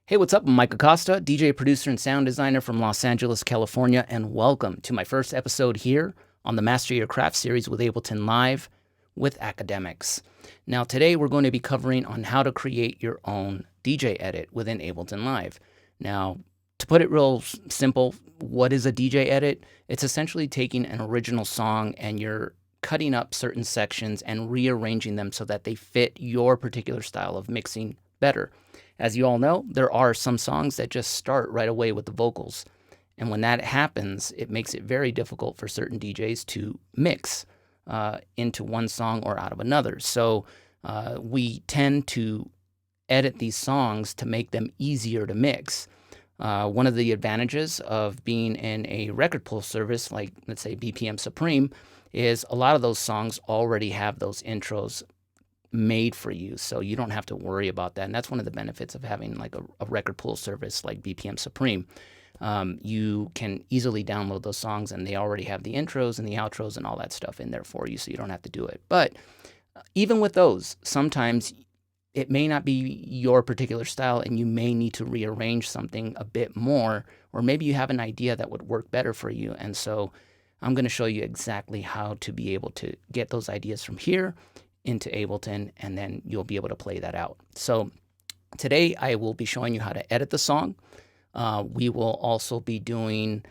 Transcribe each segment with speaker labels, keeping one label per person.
Speaker 1: Hey, what's up? I'm Mike Acosta, DJ, producer, and sound designer from Los Angeles, California, and welcome to my first episode here on the Master Your Craft series with Ableton Live with Academix. Now, today we're going to be covering on how to create your own DJ edit within Ableton Live. Now, to put it real simple, what is a DJ edit? It's essentially taking an original song and you're cutting up certain sections and rearranging them so that they fit your particular style of mixing better. As you all know, there are some songs that just start right away with the vocals. And when that happens, it makes it very difficult for certain DJs to mix into one song or out of another. So we tend to edit these songs to make them easier to mix. One of the advantages of being in a record pull service like, let's say, BPM Supreme, is a lot of those songs already have those intros made for you, so you don't have to worry about that. And that's one of the benefits of having like a record pool service like BPM Supreme. You can easily download those songs and they already have the intros and the outros and all that stuff in there for you, so you don't have to do it. But even with those, sometimes it may not be your particular style and you may need to rearrange something a bit more, or maybe you have an idea that would work better for you. And so I'm going to show you exactly how to be able to get those ideas from here into Ableton, and then you'll be able to play that out. So today I will be showing you how to edit the song. We will also be doing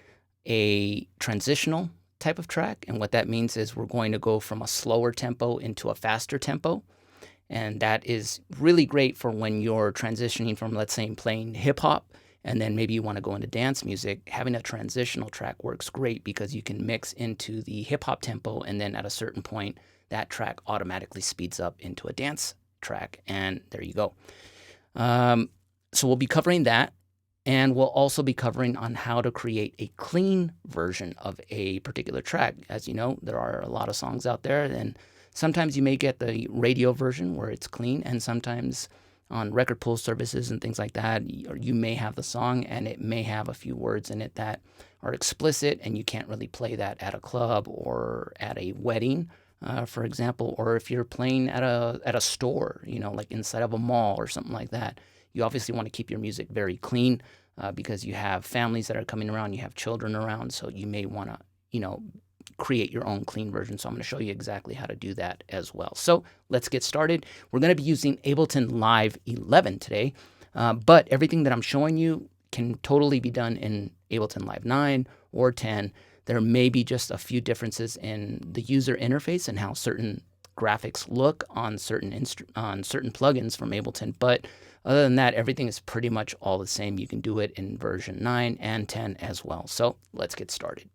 Speaker 1: a transitional type of track, and what that means is we're going to go from a slower tempo into a faster tempo, and that is really great for when you're transitioning from, let's say, playing hip-hop, and then maybe you want to go into dance music. Having a transitional track works great because you can mix into the hip-hop tempo, and then at a certain point that track automatically speeds up into a dance track, and there you go. So we'll be covering that, and we'll also be covering on how to create a clean version of a particular track. As you know, there are a lot of songs out there, and sometimes you may get the radio version where it's clean, and sometimes on record pull services and things like that, you may have the song and it may have a few words in it that are explicit, and you can't really play that at a club or at a wedding, for example, or if you're playing at a store, you know, like inside of a mall or something like that. You obviously want to keep your music very clean because you have families that are coming around, you have children around, so you may want to, you know, create your own clean version. So I'm going to show you exactly how to do that as well. So let's get started. We're going to be using Ableton Live 11 today, but everything that I'm showing you can totally be done in Ableton Live 9 or 10. There may be just a few differences in the user interface and how certain graphics look on certain plugins from Ableton. But other than that, everything is pretty much all the same. You can do it in version 9 and 10 as well. So let's get started.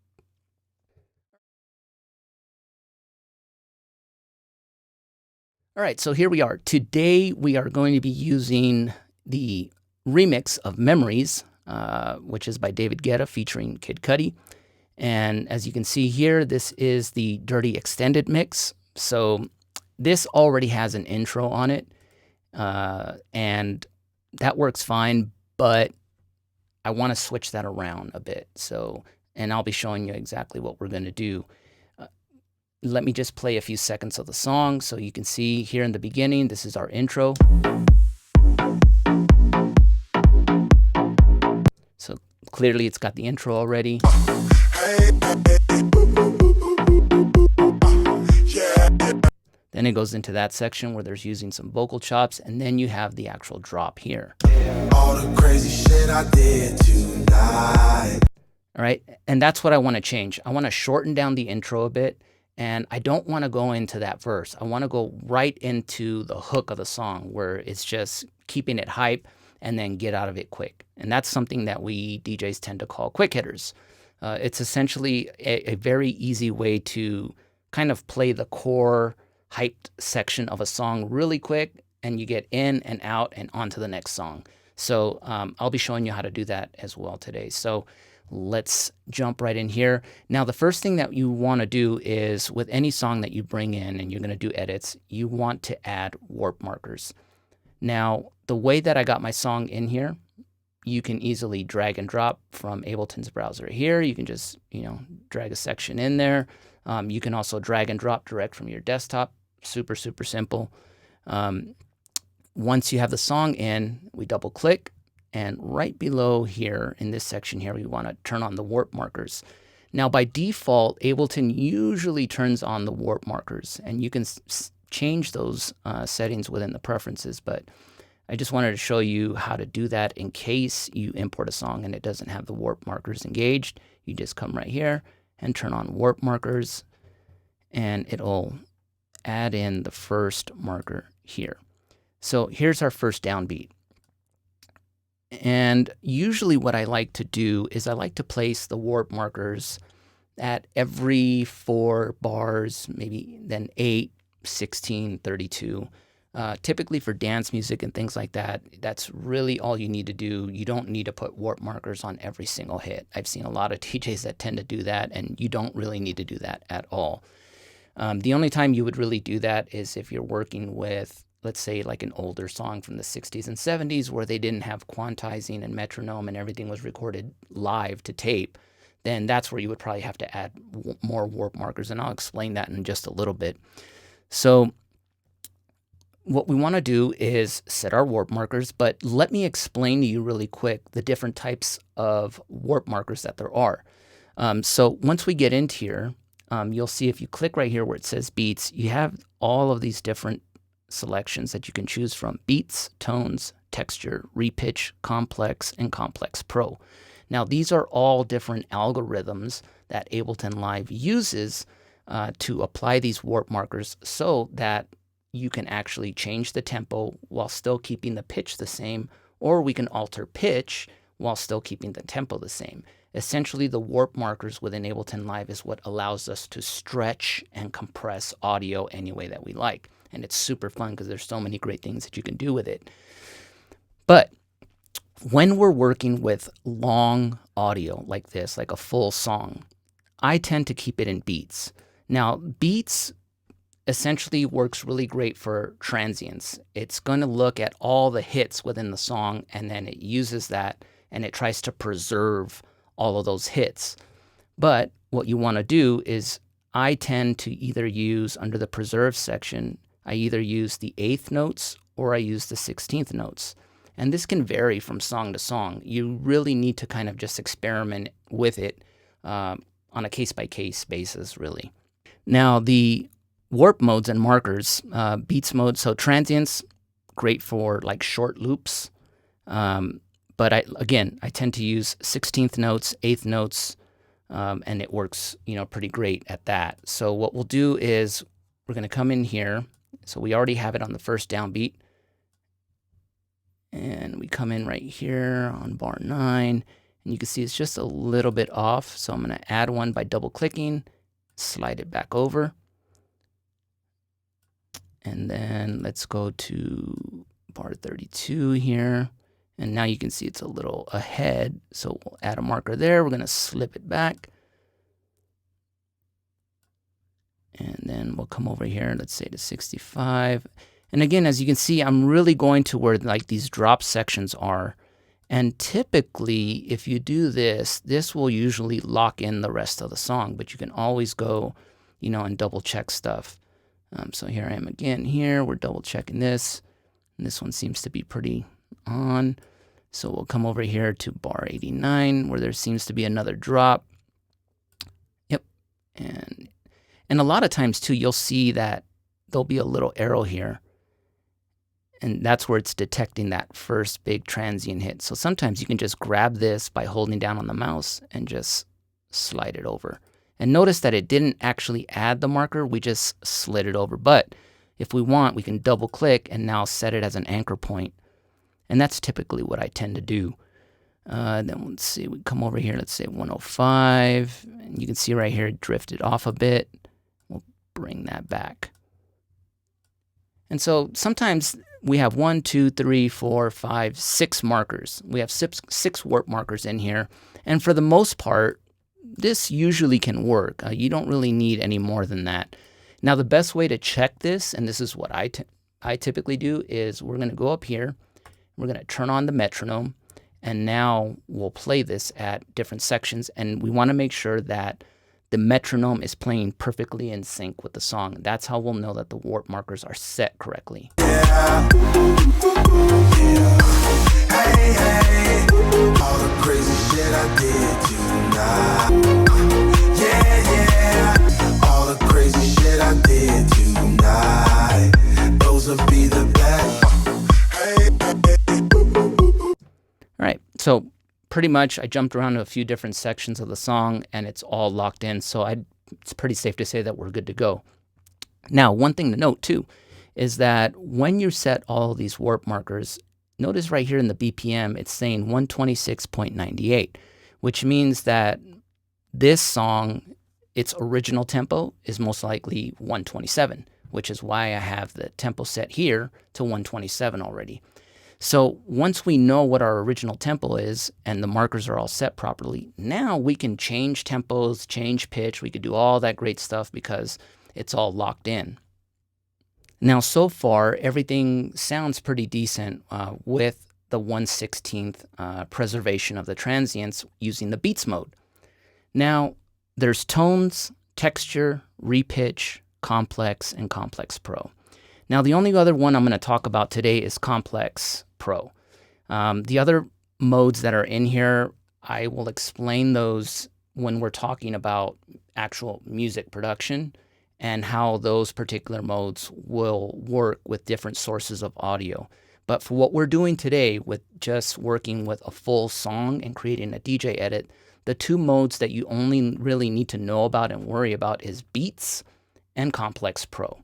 Speaker 1: All right, so here we are. Today we are going to be using the remix of Memories, which is by David Guetta featuring Kid Cudi. And as you can see here, this is the Dirty Extended mix. So this already has an intro on it, and that works fine, but I want to switch that around a bit. So, and I'll be showing you exactly what we're going to do. Let me just play a few seconds of the song so you can see here in the beginning, this is our intro. So clearly it's got the intro already. Then it goes into that section where there's using some vocal chops, and then you have the actual drop here. All the crazy shit I did tonight. All right, and that's what I want to change. I want to shorten down the intro a bit, and I don't want to go into that verse. I want to go right into the hook of the song where it's just keeping it hype and then get out of it quick. And that's something that we DJs tend to call quick hitters. It's essentially a very easy way to kind of play the core hyped section of a song really quick, and you get in and out and on to the next song. So I'll be showing you how to do that as well today. So let's jump right in here. Now, the first thing that you want to do is with any song that you bring in and you're going to do edits, you want to add warp markers. Now, the way that I got my song in here, you can easily drag and drop from Ableton's browser here. You can just, you know, drag a section in there. You can also drag and drop direct from your desktop. Super, super simple. Once you have the song in, we double click And right below here in this section here, we want to turn on the warp markers. Now, by default, Ableton usually turns on the warp markers, and you can change those settings within the preferences, but I just wanted to show you how to do that in case you import a song and it doesn't have the warp markers engaged. You just come right here and turn on warp markers, and it'll add in the first marker here. So here's our first downbeat. And usually what I like to do is I like to place the warp markers at every 4 bars, maybe then 8, 16, 32. Typically for dance music and things like that, that's really all you need to do. You don't need to put warp markers on every single hit. I've seen a lot of DJs that tend to do that, and you don't really need to do that at all. The only time you would really do that is if you're working with, let's say, like an older song from the 60s and 70s where they didn't have quantizing and metronome and everything was recorded live to tape. Then that's where you would probably have to add more warp markers, and I'll explain that in just a little bit. So what we want to do is set our warp markers, but let me explain to you really quick the different types of warp markers that there are. So once we get into here, you'll see if you click right here where it says beats, you have all of these different selections that you can choose from: beats, tones, texture, repitch, complex, and complex pro. Now, these are all different algorithms that Ableton Live uses to apply these warp markers so that you can actually change the tempo while still keeping the pitch the same, or we can alter pitch while still keeping the tempo the same. Essentially, the warp markers within Ableton Live is what allows us to stretch and compress audio any way that we like. And it's super fun because there's so many great things that you can do with it. But when we're working with long audio like this, like a full song, I tend to keep it in beats. Now, beats essentially works really great for transients. It's going to look at all the hits within the song, and then it uses that and it tries to preserve all of those hits. But what you want to do is, I tend to either use, under the preserve section, I either use the 8th notes or I use the 16th notes. And this can vary from song to song. You really need to kind of just experiment with it on a case-by-case basis, really. Now, the warp modes and markers, beats mode, so transients, great for like short loops. But I tend to use 16th notes, 8th notes, and it works, pretty great at that. So what we'll do is we're going to come in here. So we already have it on the first downbeat. And we come in right here on bar 9. And you can see it's just a little bit off. So I'm going to add one by double clicking, slide it back over. And then let's go to bar 32 here. And now you can see it's a little ahead. So we'll add a marker there. We're going to slip it back. And then we'll come over here, let's say to 65. And again, as you can see, I'm really going to where like these drop sections are. And typically, if you do this, this will usually lock in the rest of the song, but you can always go, and double check stuff. So here I am again here, we're double checking this. And this one seems to be pretty on. So we'll come over here to bar 89 where there seems to be another drop. Yep. And a lot of times too, you'll see that there'll be a little arrow here. And that's where it's detecting that first big transient hit. So sometimes you can just grab this by holding down on the mouse and just slide it over. And notice that it didn't actually add the marker, we just slid it over. But if we want, we can double click and now set it as an anchor point. And that's typically what I tend to do. Then let's see, we come over here, let's say 105. And you can see right here, it drifted off a bit. We'll bring that back. And so sometimes we have 1, 2, 3, 4, 5, 6 markers. We have six warp markers in here. And for the most part, this usually can work. You don't really need any more than that. Now, the best way to check this, and this is what I typically do, is we're going to go up here. We're going to turn on the metronome. And now we'll play this at different sections. And we want to make sure that the metronome is playing perfectly in sync with the song. That's how we'll know that the warp markers are set correctly. Yeah. Yeah.
Speaker 2: Hey, hey, all the crazy shit I did tonight. Yeah, yeah, all the crazy shit I did tonight. Those will be the best.
Speaker 1: All right, so pretty much I jumped around to a few different sections of the song and it's all locked in, so it's pretty safe to say that we're good to go. Now, one thing to note too is that when you set all these warp markers, notice right here in the BPM, it's saying 126.98, which means that this song, its original tempo is most likely 127, which is why I have the tempo set here to 127 already. So once we know what our original tempo is and the markers are all set properly, now we can change tempos, change pitch. We could do all that great stuff because it's all locked in. Now, so far, everything sounds pretty decent with the 1/16th preservation of the transients using the beats mode. Now, there's tones, texture, repitch, complex, and complex pro. Now, the only other one I'm going to talk about today is complex pro. The other modes that are in here, I will explain those when we're talking about actual music production and how those particular modes will work with different sources of audio. But for what we're doing today with just working with a full song and creating a DJ edit, the two modes that you only really need to know about and worry about is Beats and Complex Pro.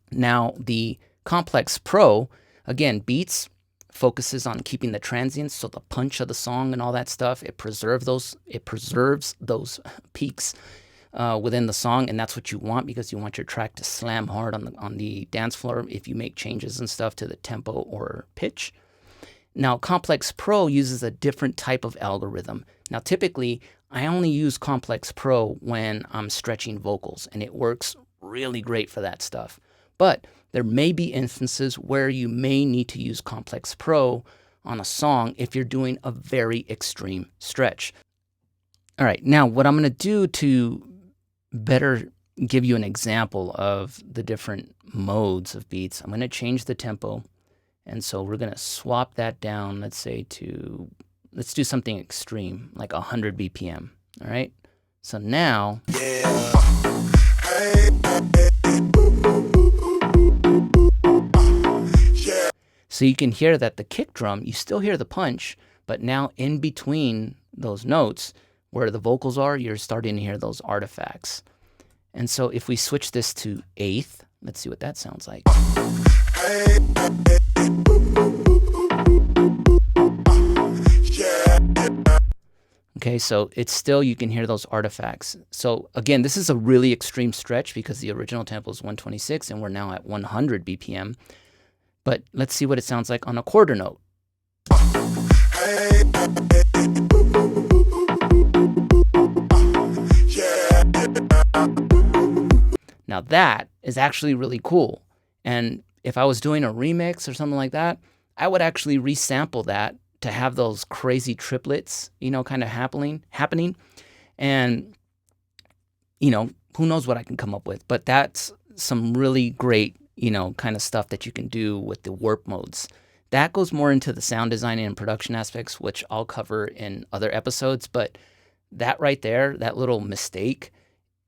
Speaker 1: Now, the Complex Pro, again, Beats focuses on keeping the transients, so the punch of the song and all that stuff, it preserves those peaks within the song, and that's what you want because you want your track to slam hard on the dance floor if you make changes and stuff to the tempo or pitch. Now, Complex Pro uses a different type of algorithm. Now, typically, I only use Complex Pro when I'm stretching vocals, and it works really great for that stuff. But there may be instances where you may need to use Complex Pro on a song if you're doing a very extreme stretch. All right, now what I'm going to do to better give you an example of the different modes of beats, I'm going to change the tempo. And so we're going to swap that down, let's say let's do something extreme, like 100 BPM. All right, so now. So you can hear that the kick drum, you still hear the punch, but now in between those notes where the vocals are, you're starting to hear those artifacts. And so if we switch this to eighth, let's see what that sounds like. Okay, so it's still, you can hear those artifacts. So again, this is a really extreme stretch because the original tempo is 126 and we're now at 100 BPM. But let's see what it sounds like on a quarter note. Now that is actually really cool. And if I was doing a remix or something like that, I would actually resample that to have those crazy triplets, kind of happening. And, who knows what I can come up with. But that's some really great, kind of stuff that you can do with the warp modes. That goes more into the sound design and production aspects, which I'll cover in other episodes. But that right there, that little mistake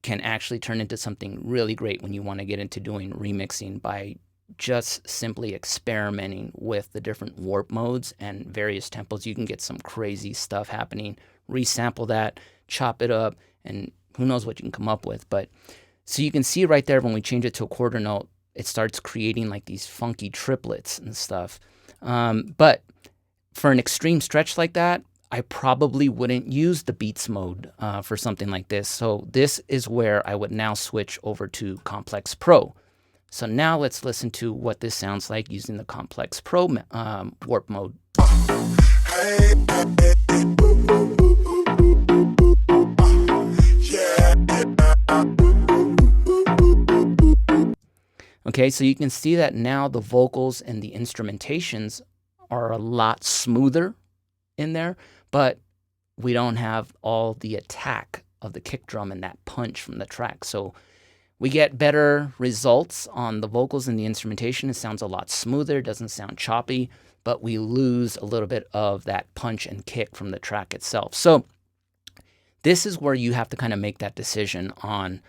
Speaker 1: can actually turn into something really great when you want to get into doing remixing by just simply experimenting with the different warp modes and various tempos. You can get some crazy stuff happening, resample that, chop it up, and who knows what you can come up with. But so you can see right there when we change it to a quarter note, it starts creating like these funky triplets and stuff. But for an extreme stretch like that, I probably wouldn't use the beats mode for something like this. So this is where I would now switch over to Complex Pro. So now let's listen to what this sounds like using the Complex Pro warp mode. Okay, so you can see that now the vocals and the instrumentations are a lot smoother in there, but we don't have all the attack of the kick drum and that punch from the track. So We get better results on the vocals and the instrumentation. It sounds a lot smoother, doesn't sound choppy, but we lose a little bit of that punch and kick from the track itself. So this is where you have to kind of make that decision on,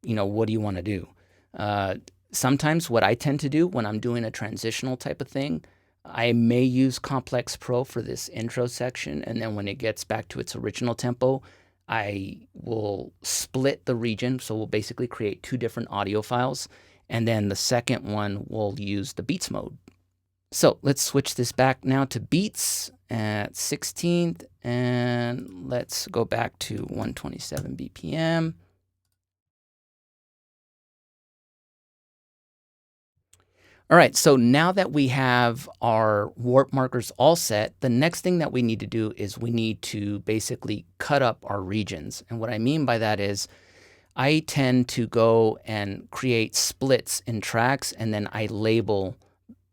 Speaker 1: what do you want to do? Sometimes what I tend to do when I'm doing a transitional type of thing, I may use Complex Pro for this intro section, and then when it gets back to its original tempo, I will split the region. So we'll basically create 2 different audio files, and then the second one will use the beats mode. So let's switch this back now to beats at 16th, and let's go back to 127 BPM. All right, so now that we have our warp markers all set, the next thing that we need to do is we need to basically cut up our regions. And what I mean by that is I tend to go and create splits in tracks, and then I label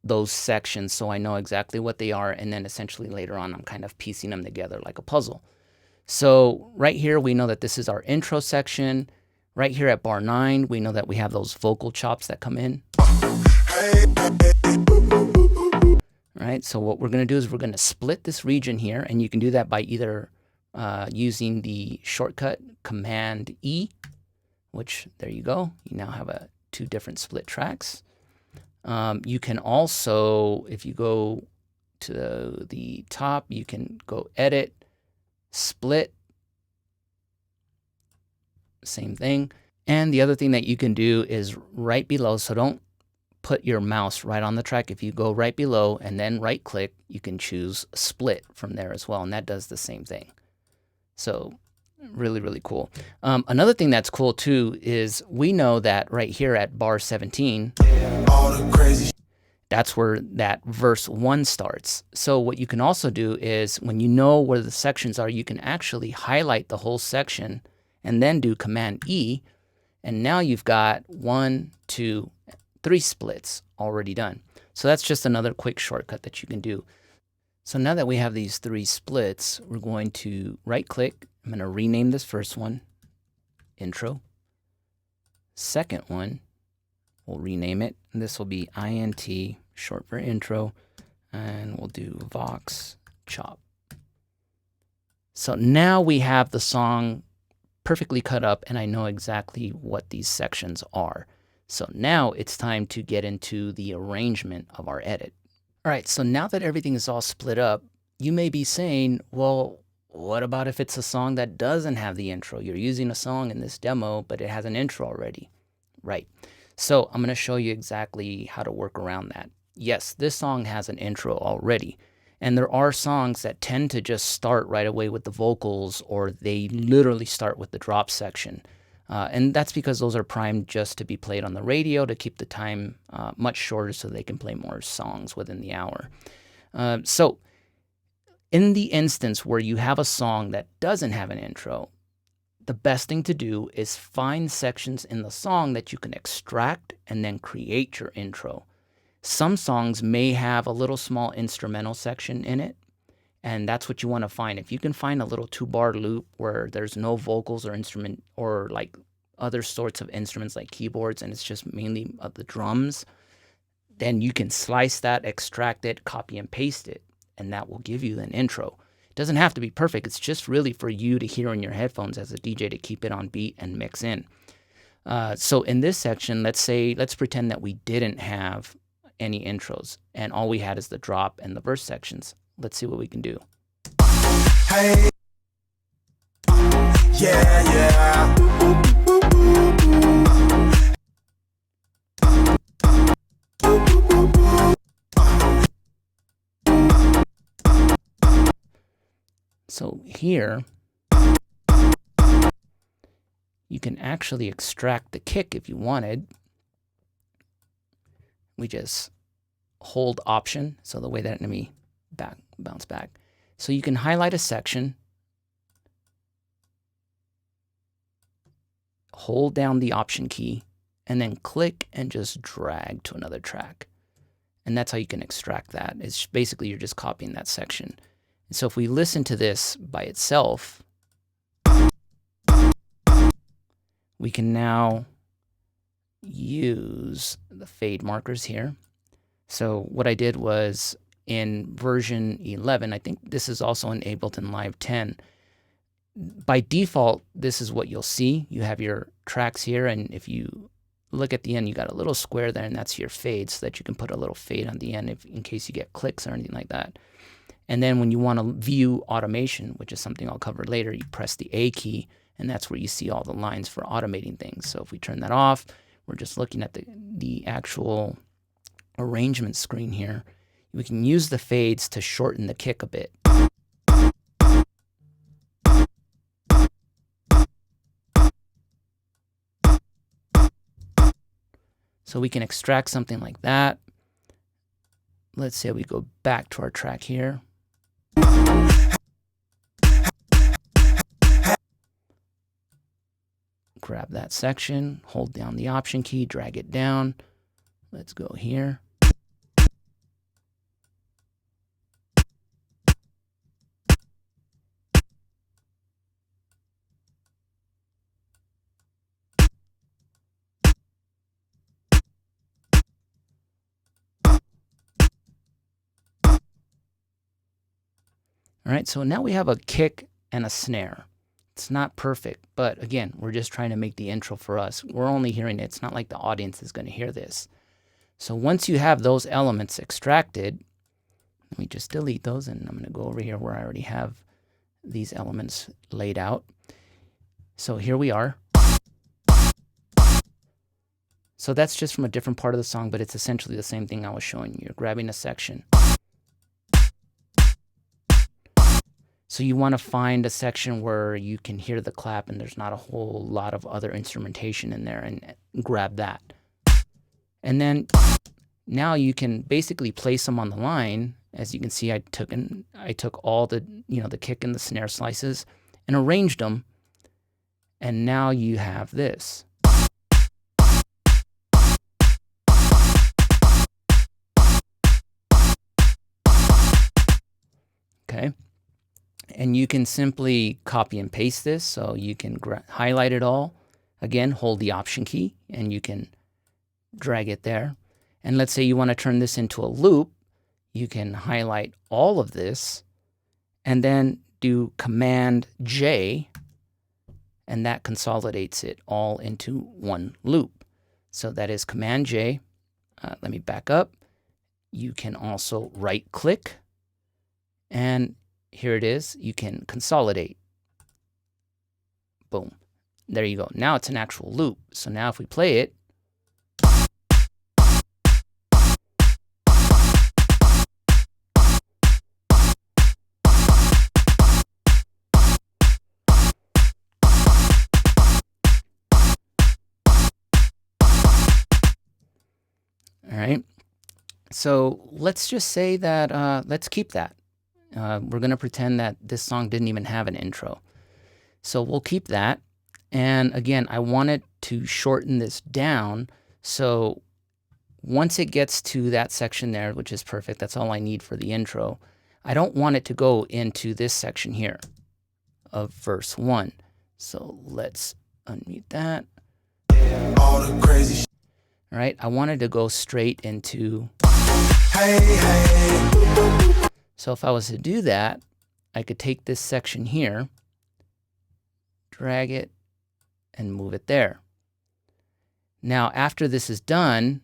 Speaker 1: those sections so I know exactly what they are, and then essentially later on I'm kind of piecing them together like a puzzle. So right here we know that this is our intro section. Right here at bar 9 we know that we have those vocal chops that come in. Right, so what we're going to do is we're going to split this region here, and you can do that by either using the shortcut Command E, which there you go. You now have 2 different split tracks. You can also, if you go to the top, you can go Edit, Split, same thing. And the other thing that you can do is right below, so don't put your mouse right on the track. If you go right below and then right click, you can choose Split from there as well, and that does the same thing. So really, really cool. Another thing that's cool too is we know that right here at bar 17, that's where that verse 1 starts. So what you can also do is when you know where the sections are, you can actually highlight the whole section and then do Command E, and now you've got 1, 2, 3 splits already done. So that's just another quick shortcut that you can do. So now that we have these 3 splits, we're going to right click. I'm going to rename this first one intro. Second one, we'll rename it. And this will be INT, short for intro. And we'll do Vox Chop. So now we have the song perfectly cut up, and I know exactly what these sections are. So now it's time to get into the arrangement of our edit. All right, so now that everything is all split up, you may be saying, well, what about if it's a song that doesn't have the intro? You're using a song in this demo, but it has an intro already. Right. So I'm going to show you exactly how to work around that. Yes, this song has an intro already. And there are songs that tend to just start right away with the vocals, or they literally start with the drop section. And that's because those are primed just to be played on the radio to keep the time much shorter so they can play more songs within the hour. So in the instance where you have a song that doesn't have an intro, the best thing to do is find sections in the song that you can extract and then create your intro. Some songs may have a little small instrumental section in it, and that's what you want to find. If you can find a little 2-bar loop where there's no vocals or instrument or like other sorts of instruments like keyboards, and it's just mainly the drums, then you can slice that, extract it, copy and paste it, and that will give you an intro. It doesn't have to be perfect. It's just really for you to hear in your headphones as a DJ to keep it on beat and mix in. So in this section, let's pretend that we didn't have any intros and all we had is the drop and the verse sections. Let's see what we can do.
Speaker 2: Hey, yeah.
Speaker 1: So here, you can actually extract the kick if you wanted. We just hold Option, so the way that let me bounce back. So you can highlight a section, hold down the Option key, and then click and just drag to another track. And that's how you can extract that. It's basically you're just copying that section. And so if we listen to this by itself, we can now use the fade markers here. So what I did was in version 11, I think this is also in Ableton Live 10. By default, this is what you'll see. You have your tracks here, and if you look at the end, you got a little square there, and that's your fade, so that you can put a little fade on the end in case you get clicks or anything like that. And then when you want to view automation, which is something I'll cover later, you press the A key, and that's where you see all the lines for automating things. So if we turn that off, we're just looking at the actual arrangement screen here. We can use the fades to shorten the kick a bit. So we can extract something like that. Let's say we go back to our track here. Grab that section, hold down the Option key, drag it down. Let's go here. All right, so now we have a kick and a snare. It's not perfect, but again, we're just trying to make the intro for us. We're only hearing it. It's not like the audience is going to hear this. So once you have those elements extracted, let me just delete those, and I'm going to go over here where I already have these elements laid out. So here we are. So that's just from a different part of the song, but it's essentially the same thing I was showing you. You're grabbing a section. So you want to find a section where you can hear the clap and there's not a whole lot of other instrumentation in there, and grab that. And then now you can basically place them on the line. As you can see, I took all the, the kick and the snare slices and arranged them. And now you have this. Okay. And you can simply copy and paste this. So you can highlight it all. Again, hold the Option key and you can drag it there. And let's say you want to turn this into a loop. You can highlight all of this and then do Command J, and that consolidates it all into one loop. So that is Command J. Let me back up. You can also right click, and here it is. You can consolidate. Boom. There you go. Now it's an actual loop. So now if we play it, all right. So let's just say that, let's keep that. We're going to pretend that this song didn't even have an intro. So we'll keep that. And again, I wanted to shorten this down. So once it gets to that section there, which is perfect, that's all I need for the intro. I don't want it to go into this section here of verse 1. So let's unmute that.
Speaker 2: All the crazy shit.
Speaker 1: All right, I wanted to go straight into.
Speaker 2: Hey, hey.
Speaker 1: So if I was to do that, I could take this section here, drag it, and move it there. Now, after this is done,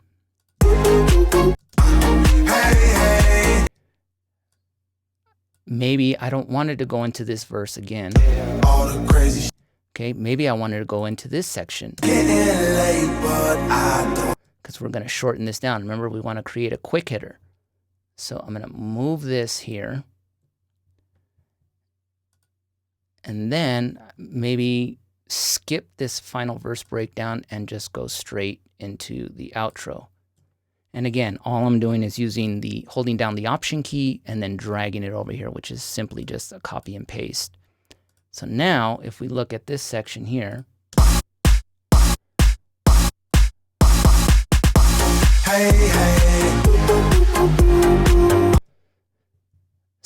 Speaker 1: maybe I don't want it to go into this verse again.
Speaker 2: All the crazy shit.
Speaker 1: Okay, maybe I want it to go into this section.
Speaker 2: Getting late, but I don't.
Speaker 1: Because we're going to shorten this down. Remember, we want to create a quick hitter. So I'm going to move this here. And then maybe skip this final verse breakdown and just go straight into the outro. And again, all I'm doing is holding down the Option key and then dragging it over here, which is simply just a copy and paste. So now, if we look at this section here,
Speaker 2: Hey, hey.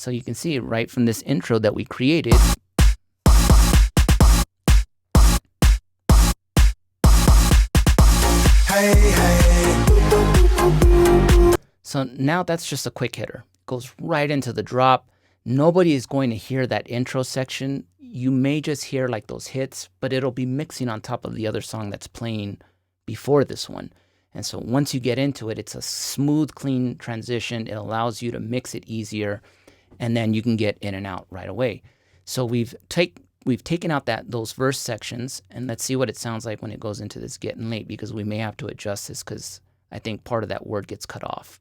Speaker 1: so you can see right from this intro that we created,
Speaker 2: Hey, hey.
Speaker 1: So now that's just a quick hitter. Goes right into the drop. Nobody is going to hear that intro section. You may just hear like those hits, but it'll be mixing on top of the other song that's playing before this one. And so once you get into it, it's a smooth, clean transition. It allows you to mix it easier, and then you can get in and out right away. So we've taken out those verse sections, and let's see what it sounds like when it goes into this getting late, because we may have to adjust this because I think part of that word gets cut off.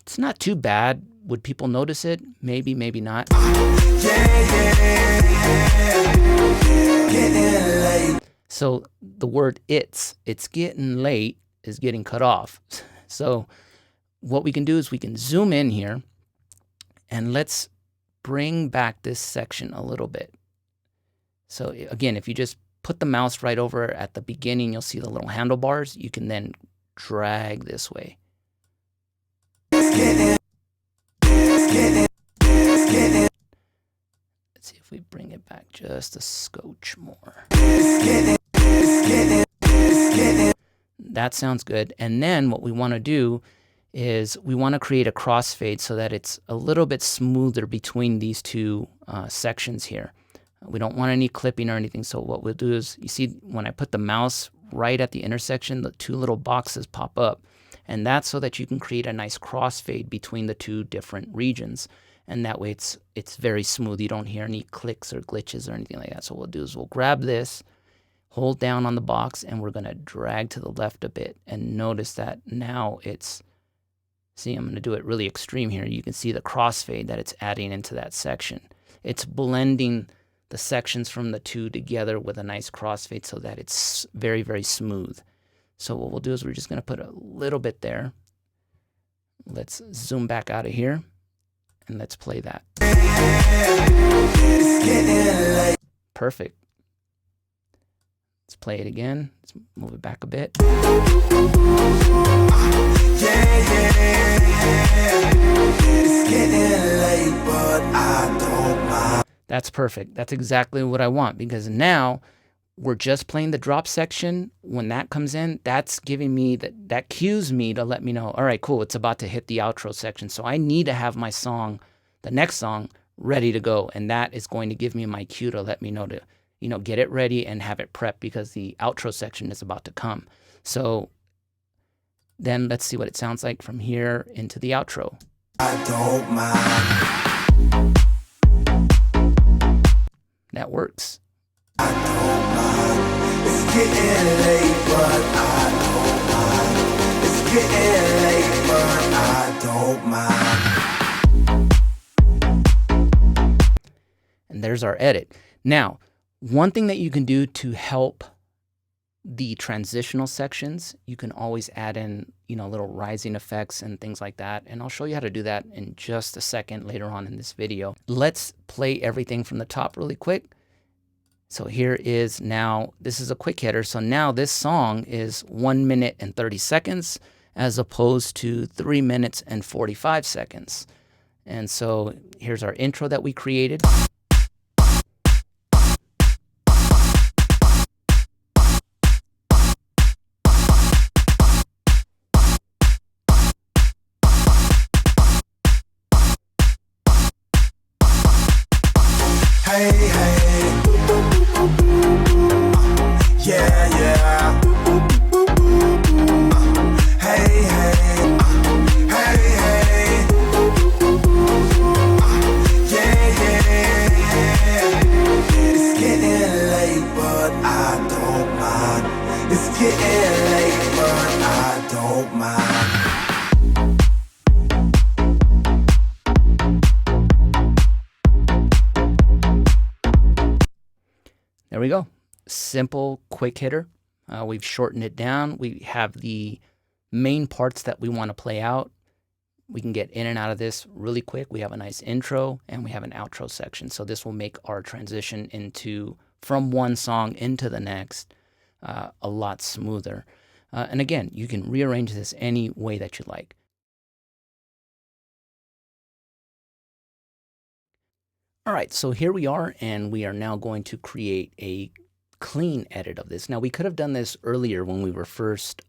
Speaker 1: It's not too bad. Would people notice it? Maybe, maybe not. So the word it's getting late is getting cut off. So what we can do is we can zoom in here and let's bring back this section a little bit. So again, if you just put the mouse right over at the beginning, you'll see the little handlebars. You can then drag this way. Let's see if we bring it back just a scotch more. That sounds good. And then what we want to do is we want to create a crossfade so that it's a little bit smoother between these two sections here. We don't want any clipping or anything. So what we'll do is, you see when I put the mouse right at the intersection, the two little boxes pop up. And that's so that you can create a nice crossfade between the two different regions. And that way it's very smooth. You don't hear any clicks or glitches or anything like that. So what we'll do is we'll grab this, hold down on the box, and we're going to drag to the left a bit. And notice that now it's, see, I'm going to do it really extreme here. You can see the crossfade that it's adding into that section. It's blending the sections from the two together with a nice crossfade so that it's very, very smooth. So what we'll do is we're just going to put a little bit there. Let's zoom back out of here and let's play that. Perfect. Let's play it again. Let's move it back a bit. That's perfect. That's exactly what I want, because now we're just playing the drop section. When that comes in, that's giving me that cues me to let me know, all right, cool, it's about to hit the outro section. So I need to have my song, the next song, ready to go. And that is going to give me my cue to let me know to, get it ready and have it prepped because the outro section is about to come. So then let's see what it sounds like from here into the outro.
Speaker 2: I don't mind.
Speaker 1: That works.
Speaker 2: I don't mind. It's getting late, but I don't mind. It's getting late, but I don't mind.
Speaker 1: And there's our edit. Now, one thing that you can do to help the transitional sections, you can always add in, little rising effects and things like that. And I'll show you how to do that in just a second later on in this video. Let's play everything from the top really quick. So here is now, this is a quick hitter. So now this song is 1 minute and 30 seconds as opposed to 3 minutes and 45 seconds. And so here's our intro that we created.
Speaker 2: Hey, hey. Yeah, yeah. Hey, hey. Hey, hey. Yeah, yeah. It's getting late, but I don't mind. It's getting late, but I don't mind.
Speaker 1: There we go. Simple, quick hitter. We've shortened it down. We have the main parts that we want to play out. We can get in and out of this really quick. We have a nice intro and we have an outro section. So this will make our transition from one song into the next a lot smoother. And again, you can rearrange this any way that you like. All right, so here we are, and we are now going to create a clean edit of this. Now, we could have done this earlier when we were first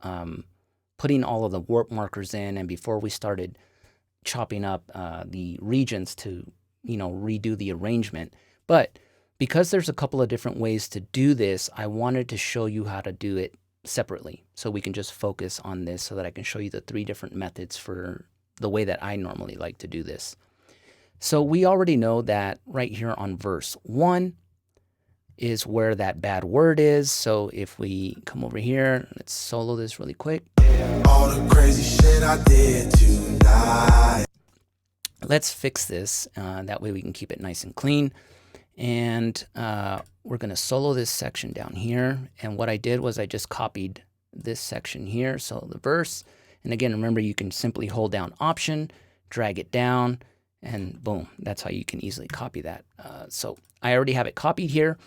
Speaker 1: putting all of the warp markers in and before we started chopping up the regions to, redo the arrangement. But because there's a couple of different ways to do this, I wanted to show you how to do it separately so we can just focus on this so that I can show you the 3 different methods for the way that I normally like to do this. So we already know that right here on verse 1 is where that bad word is. So if we come over here, let's solo this really quick.
Speaker 2: All the crazy shit I did tonight.
Speaker 1: Let's fix this. That way we can keep it nice and clean. And we're going to solo this section down here. And what I did was I just copied this section here. So the verse. And again, remember, you can simply hold down Option, drag it down, and boom. That's how you can easily copy that. So I already have it copied here.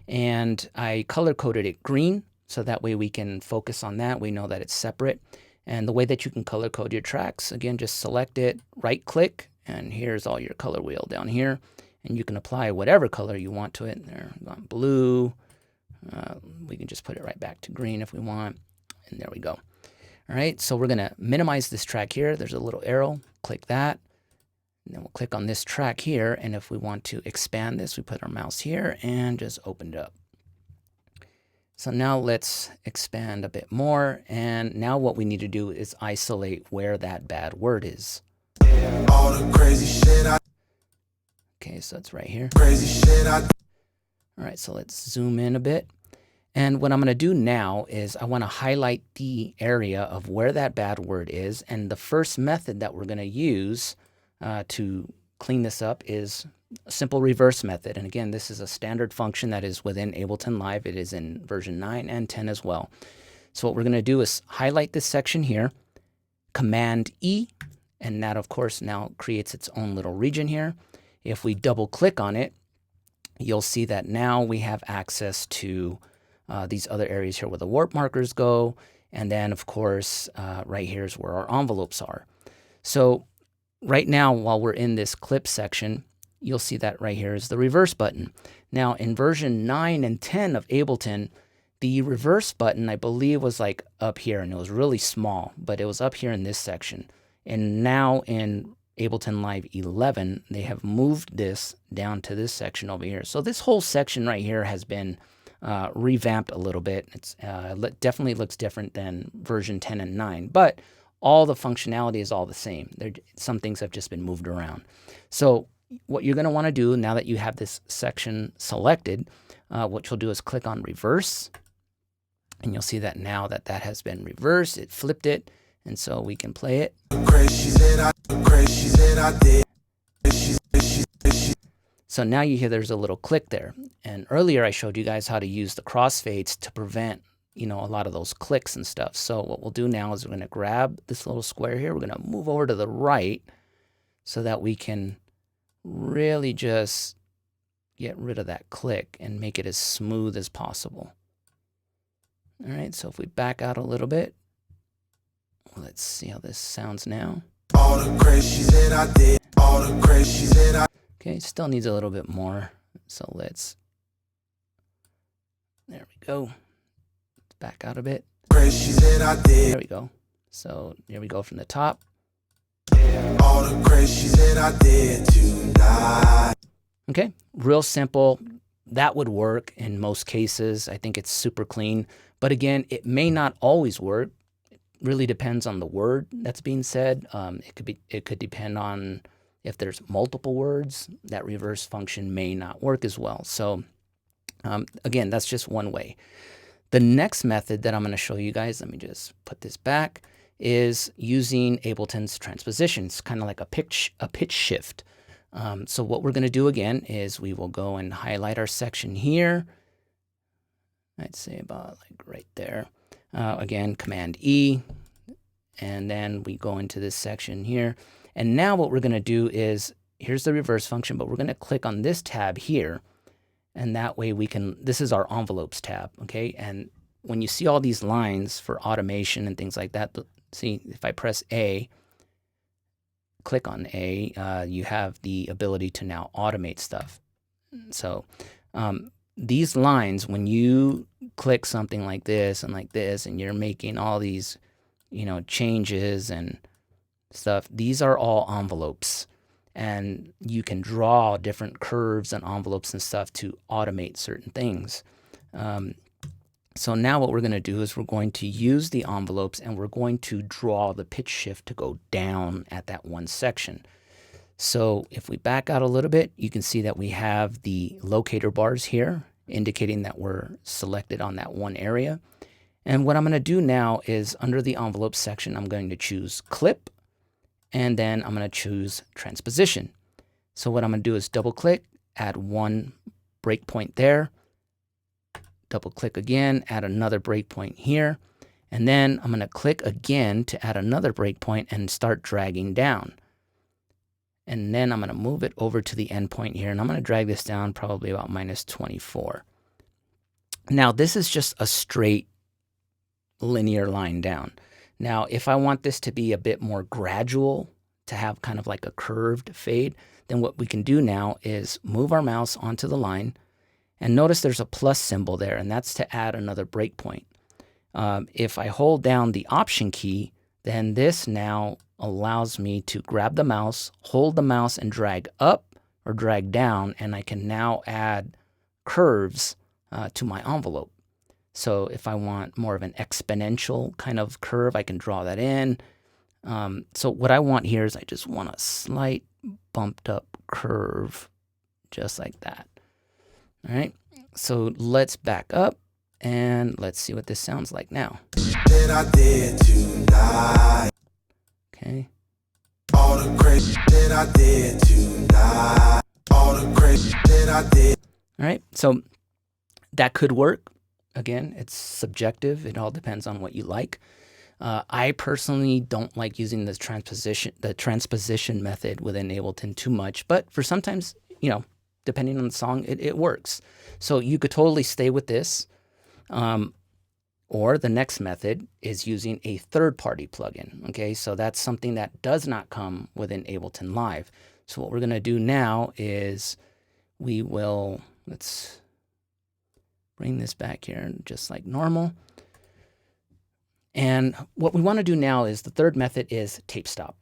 Speaker 1: And I color-coded it green. So that way we can focus on that. We know that it's separate. And the way that you can color code your tracks, again, just select it, right click, and here's all your color wheel down here. And you can apply whatever color you want to it. There, we want blue. We can just put it right back to green if we want. And there we go. All right, so we're going to minimize this track here. There's a little arrow. Click that. And then we'll click on this track here. And if we want to expand this, we put our mouse here and just open it up. So now let's expand a bit more. And now what we need to do is isolate where that bad word is.
Speaker 2: All the crazy shit I
Speaker 1: Okay, so it's right here.
Speaker 2: crazy shit I
Speaker 1: All right, so let's zoom in a bit. And what I'm going to do now is I want to highlight the area of where that bad word is. And the first method that we're going to use to clean this up is a simple reverse method. And again, this is a standard function that is within Ableton Live. It is in version 9 and 10 as well. So what we're going to do is highlight this section here, Command E, and that, of course, now creates its own little region here. If we double click on it, you'll see that now we have access to these other areas here where the warp markers go. And then, of course, right here is where our envelopes are. So right now, while we're in this clip section, you'll see that right here is the reverse button. Now, in version 9 and 10 of Ableton, the reverse button, I believe, was like up here, and it was really small, but it was up here in this section. And now in Ableton Live 11, they have moved this down to this section over here. So this whole section right here has been revamped a little bit. It's definitely looks different than version 10 and 9, but all the functionality is all the same. Some things have just been moved around. So what you're going to want to do now that you have this section selected, what you'll do is click on reverse, and you'll see that now that has been reversed, it flipped it, and so we can play it. So now you hear there's a little click there. And earlier I showed you guys how to use the crossfades to prevent, a lot of those clicks and stuff. So what we'll do now is we're going to grab this little square here. We're going to move over to the right so that we can really just get rid of that click and make it as smooth as possible. All right, so if we back out a little bit, let's see how this sounds now.
Speaker 2: all the crazy shit I did, all the crazy shit I
Speaker 1: Okay, still needs a little bit more. So there we go. Let's back out a bit.
Speaker 2: crazy shit I did,
Speaker 1: There we go. So there we go from the top.
Speaker 2: all the crazy shit I did tonight.
Speaker 1: Okay, real simple. That would work in most cases. I think it's super clean. But again, it may not always work. It really depends on the word that's being said. It could depend on if there's multiple words. That reverse function may not work as well. So again, that's just one way. The next method that I'm going to show you guys, let me just put this back, is using Ableton's transposition. It's kind of like a pitch shift. So what we're going to do again is we will go and highlight our section here. I'd say about like right there. Again, Command E, and then we go into this section here. And now what we're going to do is, here's the reverse function, but we're going to click on this tab here. And that way we can, this is our envelopes tab, okay? And when you see all these lines for automation and things like that, see, if I press A, click on A, you have the ability to now automate stuff. So these lines, when you click something like this, and you're making all these, changes and stuff, these are all envelopes. And you can draw different curves and envelopes and stuff to automate certain things. So now what we're going to do is we're going to use the envelopes and we're going to draw the pitch shift to go down at that one section. So if we back out a little bit, you can see that we have the locator bars here indicating that we're selected on that one area. And what I'm going to do now is under the envelope section, I'm going to choose clip, and then I'm going to choose transposition. So what I'm going to do is double click, add one breakpoint there, double click again, add another breakpoint here, and then I'm going to click again to add another breakpoint and start dragging down. And then I'm going to move it over to the endpoint here, and I'm going to drag this down probably about -24. Now this is just a straight linear line down. Now if I want this to be a bit more gradual, to have kind of like a curved fade, then what we can do now is move our mouse onto the line, and notice there's a plus symbol there, and that's to add another breakpoint. If I hold down the Option key, then this now allows me to grab the mouse, hold the mouse, and drag up or drag down, and I can now add curves to my envelope. So if I want more of an exponential kind of curve, I can draw that in. So what I want here is I just want a slight bumped up curve, just like that. All right, so let's back up and let's see what this sounds like now. Okay. All the crazy shit I did tonight. All the crazy shit I did. All right, so that could work. Again, it's subjective. It all depends on what you like. I personally don't like using the transposition method within Ableton too much, but for sometimes, depending on the song, it works. So you could totally stay with this. Or the next method is using a third-party plugin. Okay, so that's something that does not come within Ableton Live. So what we're going to do now is let's bring this back here just like normal. And what we want to do now is the third method is tape stop.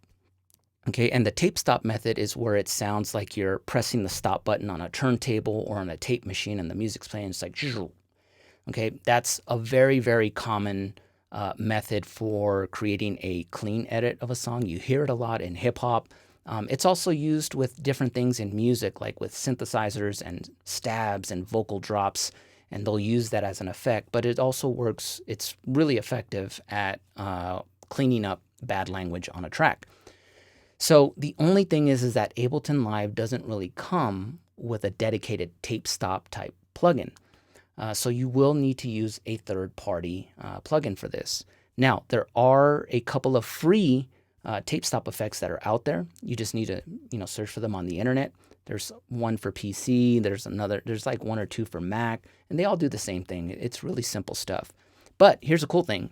Speaker 1: Okay, and the tape stop method is where it sounds like you're pressing the stop button on a turntable or on a tape machine and the music's playing. It's like, okay, that's a very, very common method for creating a clean edit of a song. You hear it a lot in hip hop. It's also used with different things in music, like with synthesizers and stabs and vocal drops, and they'll use that as an effect. But it also works, it's really effective at cleaning up bad language on a track. So the only thing is that Ableton Live doesn't really come with a dedicated tape stop type plugin. So you will need to use a third-party plugin for this. Now, there are a couple of free tape stop effects that are out there. You just need to, search for them on the internet. There's one for PC. There's like one or two for Mac, and they all do the same thing. It's really simple stuff. But here's a cool thing.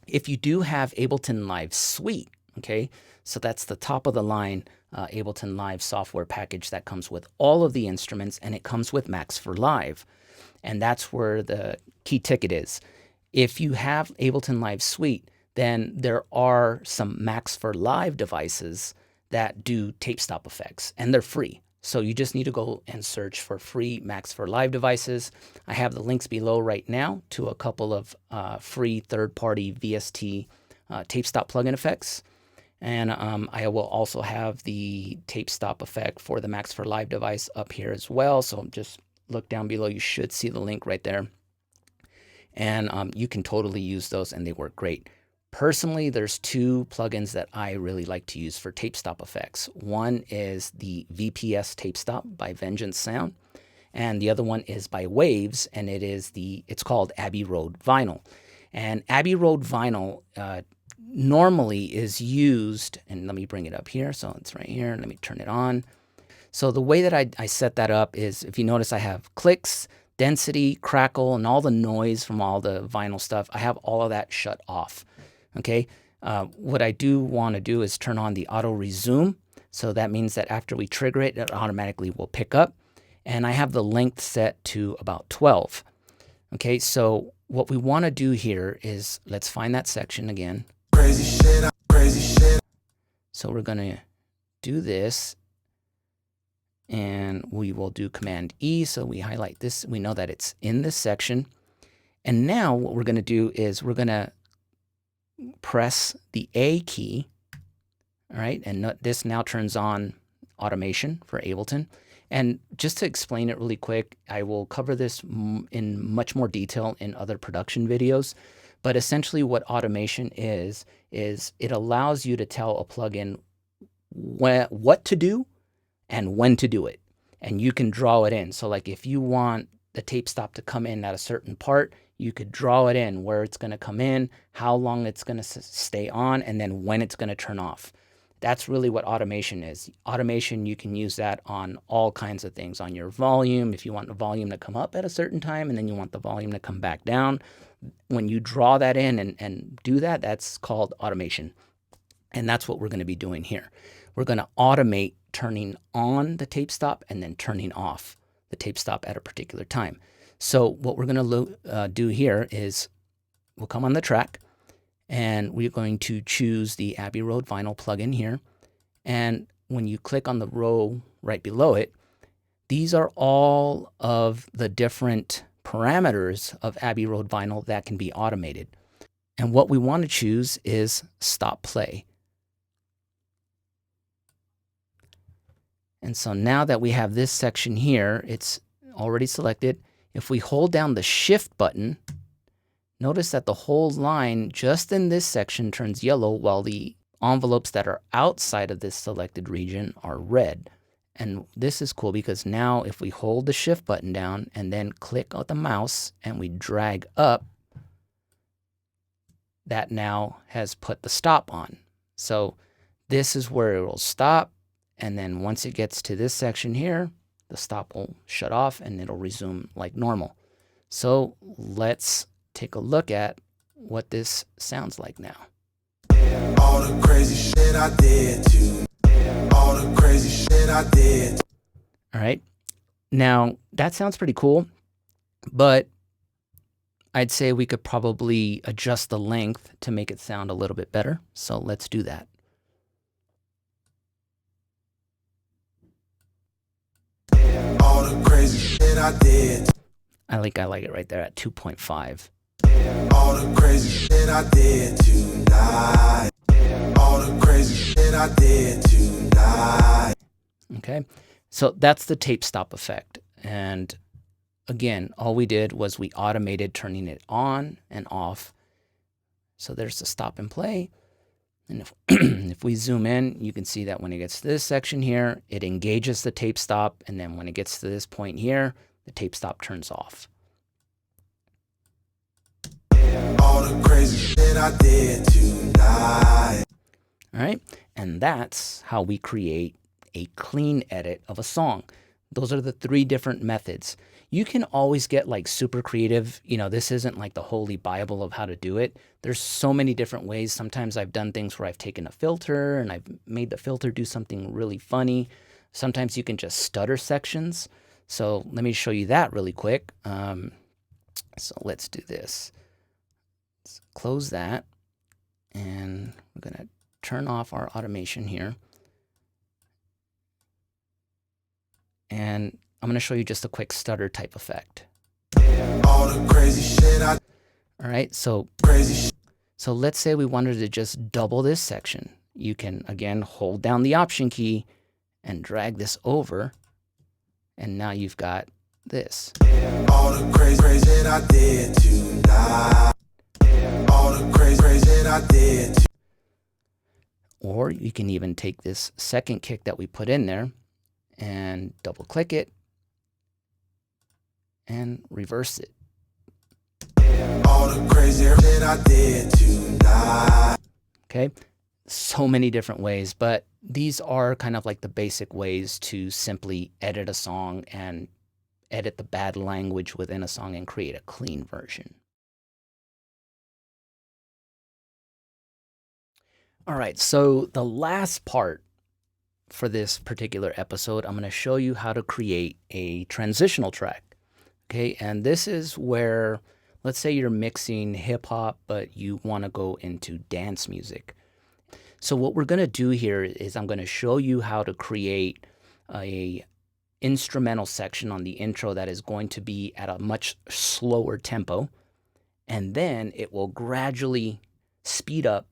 Speaker 1: If you do have Ableton Live Suite, okay, so that's the top of the line Ableton Live software package that comes with all of the instruments, and it comes with Max for Live. And that's where the key ticket is. If you have Ableton Live Suite, then there are some Max for Live devices that do tape stop effects, and they're free. So you just need to go and search for free Max for Live devices. I have the links below right now to a couple of free third-party VST tape stop plugin effects. And I will also have the tape stop effect for the Max for Live device up here as well. So just look down below. You should see the link right there. And you can totally use those, and they work great. Personally, there's two plugins that I really like to use for tape stop effects. One is the VPS Tape Stop by Vengeance Sound, and the other one is by Waves, and it's called Abbey Road Vinyl. And Abbey Road Vinyl normally is used, and let me bring it up here. So it's right here. Let me turn it on. So the way that I set that up is, if you notice, I have clicks, density, crackle, and all the noise from all the vinyl stuff. I have all of that shut off. Okay. What I do want to do is turn on the auto resume. So that means that after we trigger it, it automatically will pick up. and I have the length set to about 12. Okay, so what we want to do here is, let's find that section again.
Speaker 2: Crazy shit, crazy shit.
Speaker 1: So we're going to do this, and we will do Command E, so we highlight this. We know that it's in this section. And now what we're going to do is we're going to press the A key, all right? And this now turns on automation for Ableton. And just to explain it really quick, I will cover this in much more detail in other production videos. But essentially what automation is it allows you to tell a plugin what to do and when to do it. And you can draw it in. So like if you want the tape stop to come in at a certain part, you could draw it in where it's going to come in, how long it's going to stay on, and then when it's going to turn off. That's really what automation is. Automation, you can use that on all kinds of things, on your volume. If you want the volume to come up at a certain time and then you want the volume to come back down, when you draw that in and do that, that's called automation. And that's what we're going to be doing here. We're going to automate turning on the tape stop and then turning off the tape stop at a particular time. So what we're going to do here is we'll come on the track, and we're going to choose the Abbey Road Vinyl plugin here. And when you click on the row right below it, these are all of the different parameters of Abbey Road Vinyl that can be automated. And what we want to choose is stop play. And so now that we have this section here, it's already selected. If we hold down the Shift button, notice that the whole line just in this section turns yellow, while the envelopes that are outside of this selected region are red. And this is cool because now if we hold the Shift button down and then click on the mouse and we drag up, that now has put the stop on. So this is where it will stop. And then once it gets to this section here, the stop will shut off and it'll resume like normal. So let's take a look at what this sounds like now.
Speaker 2: All the crazy shit I did too. All the crazy shit I did.
Speaker 1: All right. Now that sounds pretty cool, but I'd say we could probably adjust the length to make it sound a little bit better. So let's do that.
Speaker 2: All the crazy shit I did.
Speaker 1: I like it right there at 2.5.
Speaker 2: All the crazy shit I did tonight. All the crazy shit I did tonight.
Speaker 1: Okay, so that's the tape stop effect. And again, all we did was we automated turning it on and off. So there's the stop and play. And if, if we zoom in, you can see that when it gets to this section here, it engages the tape stop. And then when it gets to this point here, the tape stop turns off.
Speaker 2: All the crazy shit I did tonight.
Speaker 1: All right, and that's how we create a clean edit of a song. Those are the 3 different methods. You can always get like super creative. You know, this isn't like the holy Bible of how to do it. There's so many different ways. Sometimes I've done things where I've taken a filter and I've made the filter do something really funny. Sometimes you can just stutter sections. So let me show you that really quick. So let's do this. Let's close that. And we're going to turn off our automation here. And I'm going to show you just a quick stutter type effect.
Speaker 2: All the crazy shit I.
Speaker 1: All right, so
Speaker 2: Crazy.
Speaker 1: So let's say we wanted to just double this section. You can, again, hold down the Option key and drag this over. And now you've got this.
Speaker 2: All the crazy shit I did tonight. All the crazy shit I did.
Speaker 1: Or you can even take this second kick that we put in there and double click it and reverse it.
Speaker 2: All the crazy shit I did tonight.
Speaker 1: Okay, so many different ways, but these are kind of like the basic ways to simply edit a song and edit the bad language within a song and create a clean version. All right, so the last part for this particular episode, I'm going to show you how to create a transitional track. Okay, and this is where, let's say you're mixing hip hop, but you want to go into dance music. So what we're going to do here is I'm going to show you how to create a instrumental section on the intro that is going to be at a much slower tempo, and then it will gradually speed up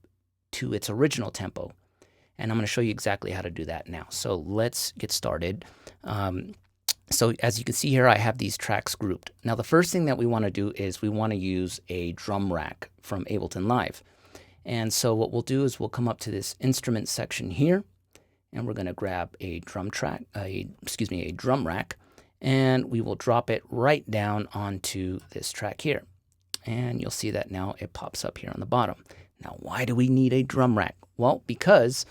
Speaker 1: to its original tempo. And I'm going to show you exactly how to do that now. So let's get started. So as you can see here, I have these tracks grouped. Now the first thing that we want to do is we want to use a drum rack from Ableton Live. And so what we'll do is we'll come up to this instrument section here, and we're going to grab a drum rack, and we will drop it right down onto this track here. And you'll see that now it pops up here on the bottom. Now, why do we need a drum rack? Well, because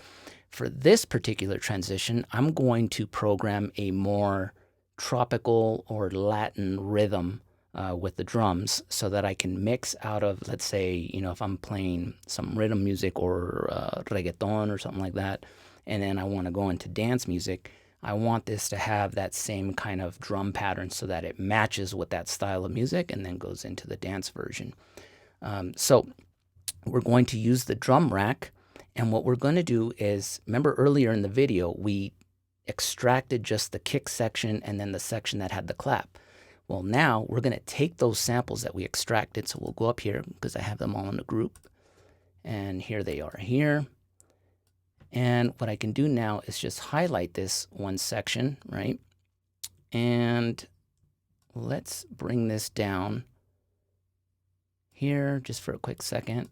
Speaker 1: for this particular transition, I'm going to program a more tropical or Latin rhythm with the drums so that I can mix out of, let's say, if I'm playing some rhythm music or reggaeton or something like that, and then I want to go into dance music, I want this to have that same kind of drum pattern so that it matches with that style of music and then goes into the dance version. So we're going to use the drum rack, and what we're going to do is, remember earlier in the video, we extracted just the kick section and then the section that had the clap. Well, now we're going to take those samples that we extracted. So we'll go up here because I have them all in a group. And here they are here. And what I can do now is just highlight this one section, right? And let's bring this down here just for a quick second.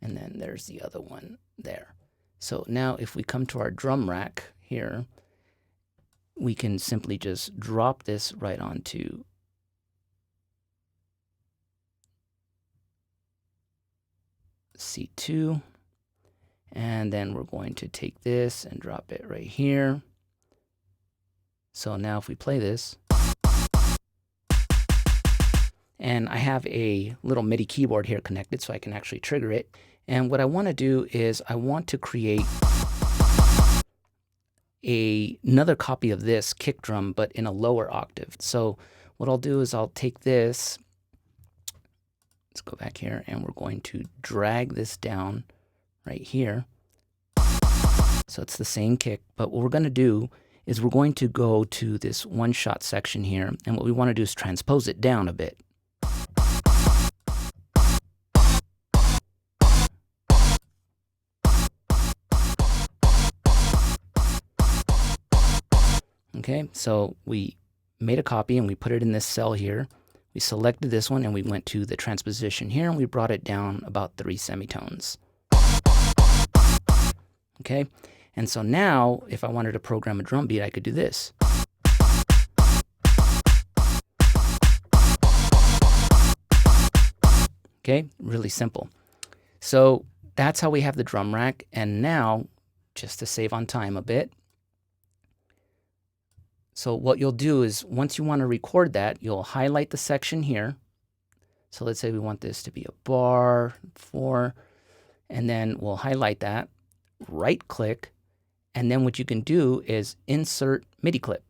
Speaker 1: And then there's the other one there. So now if we come to our drum rack here, we can simply just drop this right onto C2. And then we're going to take this and drop it right here. So now if we play this, and I have a little MIDI keyboard here connected so I can actually trigger it. And what I want to do is I want to create another copy of this kick drum, but in a lower octave. So what I'll do is I'll take this, let's go back here, and we're going to drag this down right here. So it's the same kick, but what we're going to do is we're going to go to this one-shot section here, and what we want to do is transpose it down a bit. Okay, so we made a copy and we put it in this cell here. We selected this one and we went to the transposition here and we brought it down about 3 semitones. Okay, and so now if I wanted to program a drum beat, I could do this. Okay, really simple. So that's how we have the drum rack. And now, just to save on time a bit, so what you'll do is once you want to record that, you'll highlight the section here. So let's say we want this to be a bar 4, and then we'll highlight that, right click, and then what you can do is insert MIDI clip.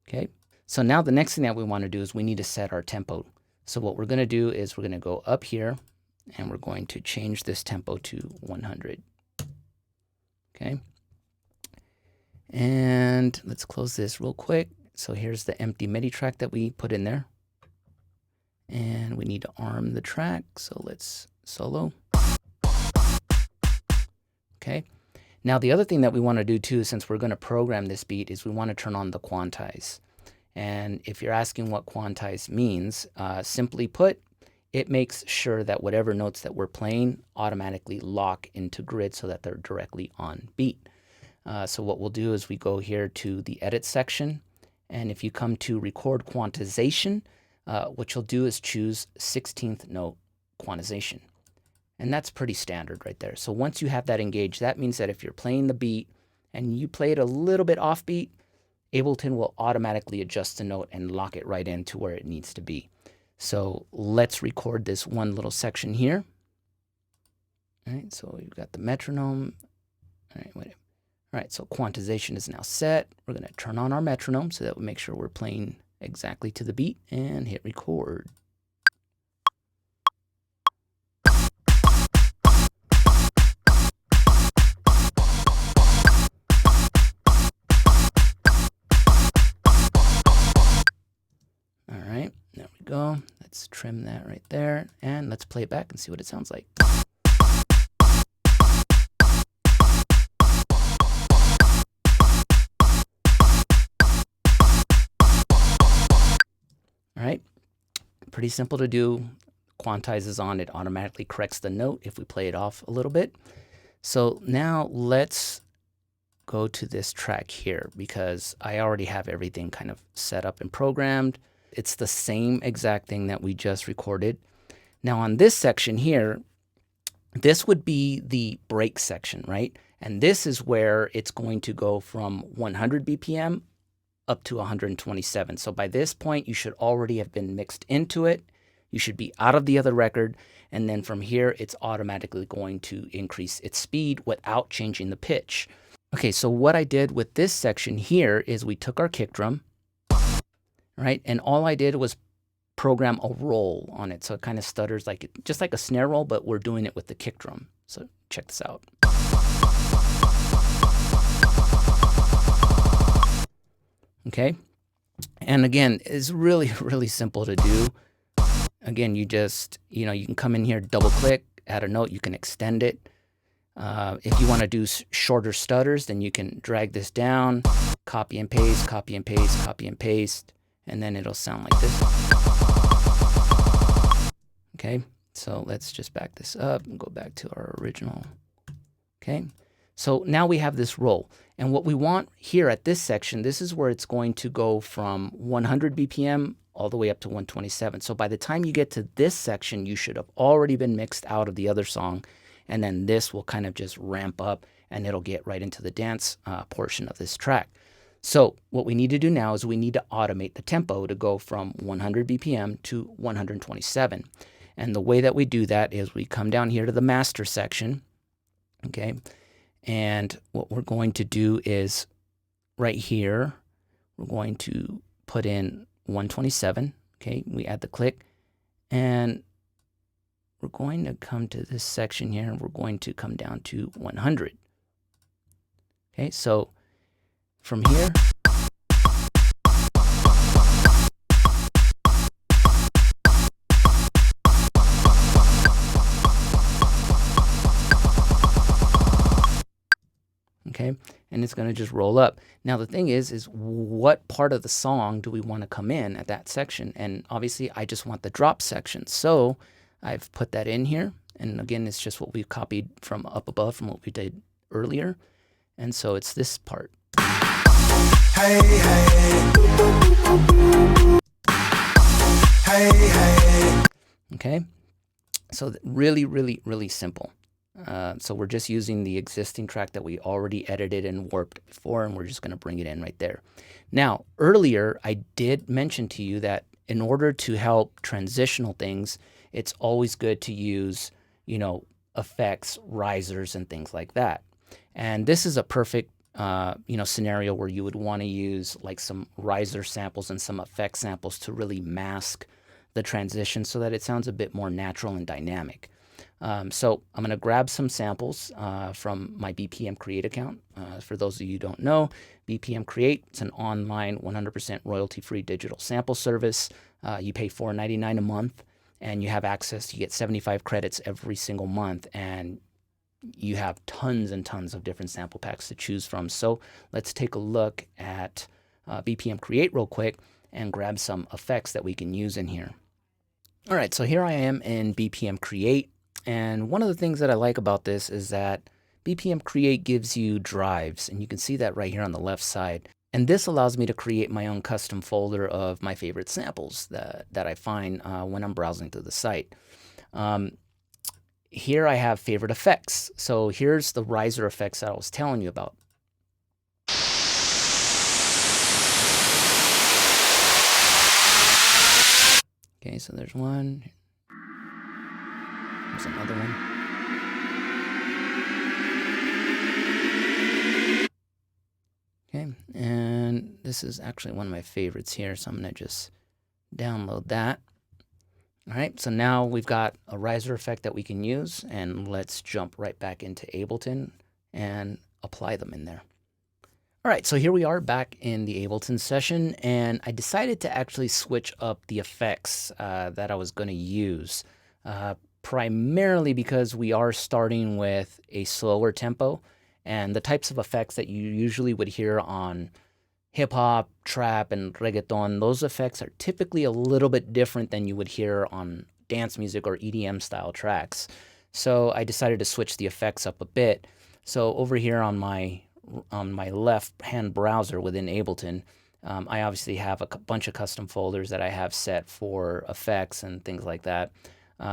Speaker 1: Okay, so now the next thing that we want to do is we need to set our tempo. So what we're going to do is we're going to go up here and we're going to change this tempo to 100. Okay. And let's close this real quick. So here's the empty MIDI track that we put in there. And we need to arm the track. So let's solo. Okay. Now the other thing that we want to do too, since we're going to program this beat, is we want to turn on the quantize. And if you're asking what quantize means, simply put, it makes sure that whatever notes that we're playing automatically lock into grid so that they're directly on beat. So what we'll do is we go here to the edit section, and if you come to record quantization, what you'll do is choose 16th note quantization. And that's pretty standard right there. So once you have that engaged, that means that if you're playing the beat and you play it a little bit off beat, Ableton will automatically adjust the note and lock it right into where it needs to be. So let's record this one little section here. All right, so we've got the metronome. All right, wait. All right, so quantization is now set. We're going to turn on our metronome so that we make sure we're playing exactly to the beat and hit record. All right, there we go. Let's trim that right there and let's play it back and see what it sounds like. All right, pretty simple to do. Quantizes on, it automatically corrects the note if we play it off a little bit. So now let's go to this track here because I already have everything kind of set up and programmed. It's the same exact thing that we just recorded. Now on this section here, this would be the break section, right? And this is where it's going to go from 100 BPM up to 127. So by this point, you should already have been mixed into it. You should be out of the other record. And then from here, it's automatically going to increase its speed without changing the pitch. Okay, so what I did with this section here is we took our kick drum, right? And all I did was program a roll on it. So it kind of stutters like just like a snare roll, but we're doing it with the kick drum. So check this out. Okay, and again, it's really, really simple to do. Again, you just, you can come in here, double click, add a note, you can extend it. If you want to do shorter stutters, then you can drag this down, copy and paste, copy and paste, copy and paste, and then it'll sound like this. Okay, so let's just back this up and go back to our original. Okay, so now we have this roll. And what we want here at this section, this is where it's going to go from 100 BPM all the way up to 127. So by the time you get to this section, you should have already been mixed out of the other song. And then this will kind of just ramp up and it'll get right into the dance portion of this track. So what we need to do now is we need to automate the tempo to go from 100 BPM to 127. And the way that we do that is we come down here to the master section, okay? And what we're going to do is right here, we're going to put in 127, okay? We add the click and we're going to come to this section here and we're going to come down to 100. Okay, so from here, okay, and it's going to just roll up. Now the thing is what part of the song do we want to come in at that section? And obviously I just want the drop section. So I've put that in here. And again, it's just what we copied from up above from what we did earlier. And so it's this part.
Speaker 2: Hey, hey. Hey, hey.
Speaker 1: Okay, so really, really, really simple. So we're just using the existing track that we already edited and warped before, and we're just going to bring it in right there. Now, earlier, I did mention to you that in order to help transitional things, it's always good to use, effects, risers, and things like that. And this is a perfect, scenario where you would want to use like some riser samples and some effect samples to really mask the transition so that it sounds a bit more natural and dynamic. So I'm going to grab some samples from my BPM Create account. For those of you who don't know, BPM Create, it's an online 100% royalty-free digital sample service. You pay $4.99 a month, and you have access. You get 75 credits every single month, and you have tons and tons of different sample packs to choose from. So let's take a look at BPM Create real quick and grab some effects that we can use in here. All right, so here I am in BPM Create. And one of the things that I like about this is that BPM Create gives you drives, and you can see that right here on the left side. And this allows me to create my own custom folder of my favorite samples that I find when I'm browsing through the site. Here I have favorite effects. So here's the riser effects that I was telling you about. Okay, so there's one. There's another one. this is actually one of my favorites here, so I'm going to just download that. All right, so now we've got a riser effect that we can use, and let's jump right back into Ableton and apply them in there. All right, so here we are back in the Ableton session, and I decided to actually switch up the effects that I was going to use, primarily because we are starting with a slower tempo, and the types of effects that you usually would hear on hip hop, trap, and reggaeton, those effects are typically a little bit different than you would hear on dance music or EDM style tracks. So I decided to switch the effects up a bit. So over here on my left-hand browser within Ableton, I obviously have a bunch of custom folders that I have set for effects and things like that.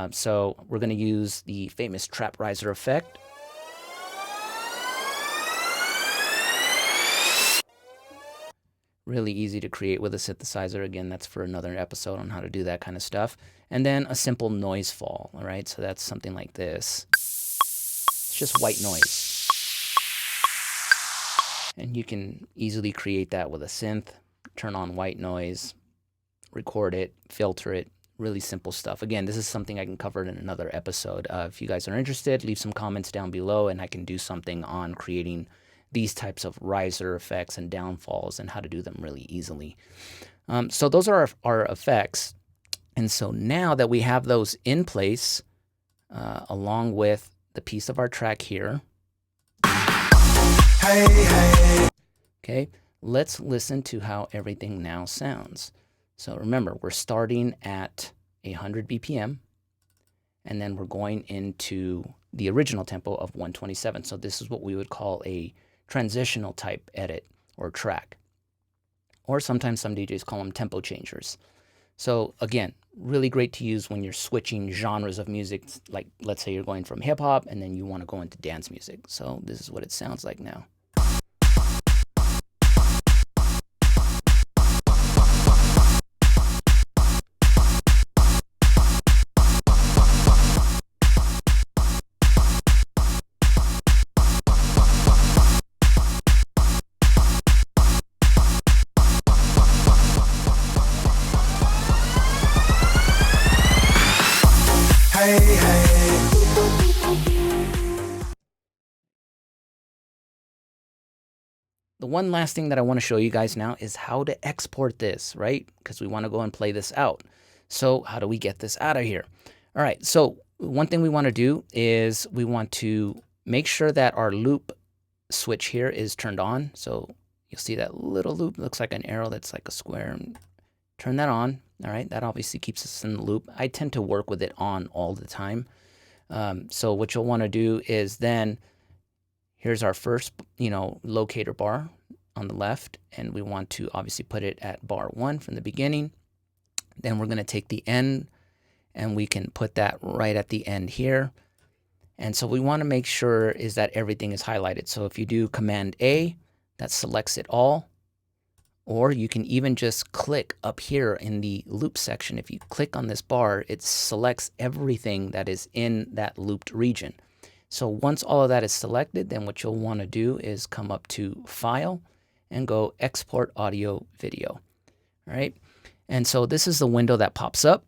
Speaker 1: So we're going to use the famous trap riser effect. Really easy to create with a synthesizer. Again, that's for another episode on how to do that kind of stuff. And then a simple noise fall, all right? So that's something like this. It's just white noise. And you can easily create that with a synth, turn on white noise, record it, filter it, really simple stuff. Again, this is something I can cover in another episode. If you guys are interested, leave some comments down below and I can do something on creating these types of riser effects and downfalls and how to do them really easily. So those are our effects. And so now that we have those in place, along with the piece of our track here, okay, let's listen to how everything now sounds. So remember, we're starting at 100 BPM, and then we're going into the original tempo of 127. So this is what we would call a transitional type edit or track. Or sometimes some DJs call them tempo changers. So again, really great to use when you're switching genres of music, like let's say you're going from hip hop and then you want to go into dance music. So this is what it sounds like now. The one last thing that I want to show you guys now is how to export this, right? Because we want to go and play this out. So how do we get this out of here? All right, so one thing we want to do is we want to make sure that our loop switch here is turned on. So you'll see that little loop looks like an arrow that's like a square. Turn that on, all right? That obviously keeps us in the loop. I tend to work with it on all the time. So what you'll want to do is then, here's our first, locator bar on the left, and we want to obviously put it at bar 1 from the beginning. Then we're going to take the end, and we can put that right at the end here. And so we want to make sure is that everything is highlighted. So if you do Command A, that selects it all. Or you can even just click up here in the loop section. If you click on this bar, it selects everything that is in that looped region. So once all of that is selected, then what you'll want to do is come up to File and go Export Audio Video. All right. And so this is the window that pops up.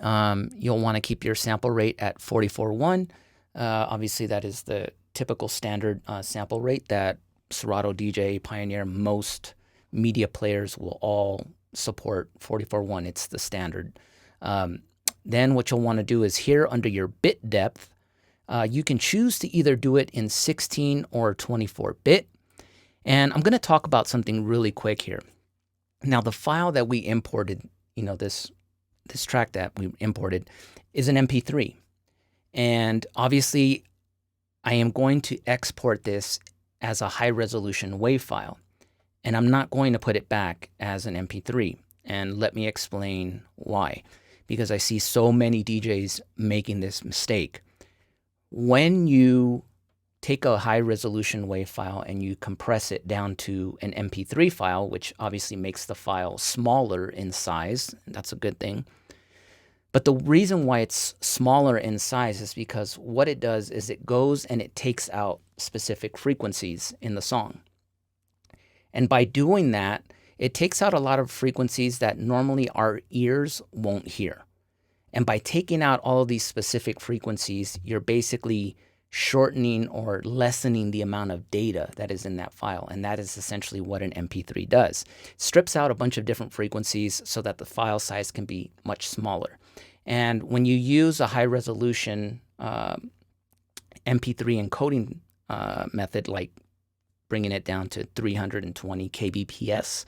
Speaker 1: You'll want to keep your sample rate at 44.1. Obviously, that is the typical standard sample rate that Serato, DJ, Pioneer, most media players will all support 44.1. It's the standard. Then what you'll want to do is here under your bit depth, you can choose to either do it in 16 or 24 bit. And I'm going to talk about something really quick here. Now, the file that we imported, this track that we imported is an MP3. And obviously, I am going to export this as a high resolution WAV file. And I'm not going to put it back as an MP3. And let me explain why. Because I see so many DJs making this mistake. When you take a high resolution WAV file and you compress it down to an MP3 file, which obviously makes the file smaller in size, that's a good thing. But the reason why it's smaller in size is because what it does is it goes and it takes out specific frequencies in the song. And by doing that, it takes out a lot of frequencies that normally our ears won't hear. And by taking out all of these specific frequencies, you're basically shortening or lessening the amount of data that is in that file. And that is essentially what an MP3 does. It strips out a bunch of different frequencies so that the file size can be much smaller. And when you use a high resolution MP3 encoding method, like bringing it down to 320 kbps,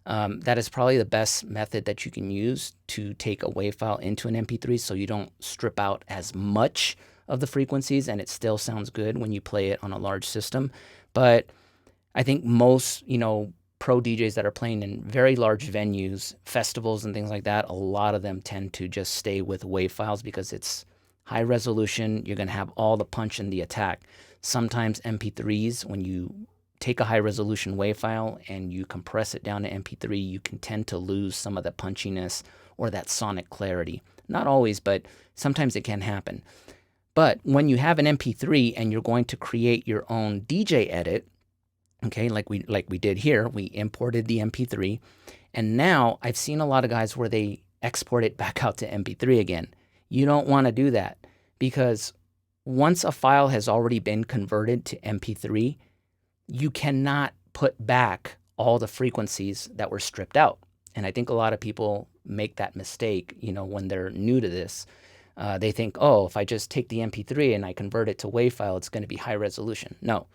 Speaker 1: that is probably the best method that you can use to take a WAV file into an MP3 so you don't strip out as much of the frequencies and it still sounds good when you play it on a large system. But I think most, pro DJs that are playing in very large venues, festivals and things like that, a lot of them tend to just stay with WAV files because it's high resolution. You're going to have all the punch in the attack. Sometimes MP3s, when you take a high resolution WAV file and you compress it down to MP3, you can tend to lose some of the punchiness or that sonic clarity. Not always, but sometimes it can happen. But when you have an MP3 and you're going to create your own DJ edit, okay, like we did here, we imported the MP3, and now I've seen a lot of guys where they export it back out to MP3 again. You don't want to do that because once a file has already been converted to MP3, you cannot put back all the frequencies that were stripped out. And I think a lot of people make that mistake, when they're new to this. They think, oh, if I just take the MP3 and I convert it to WAV file, it's going to be high resolution. No.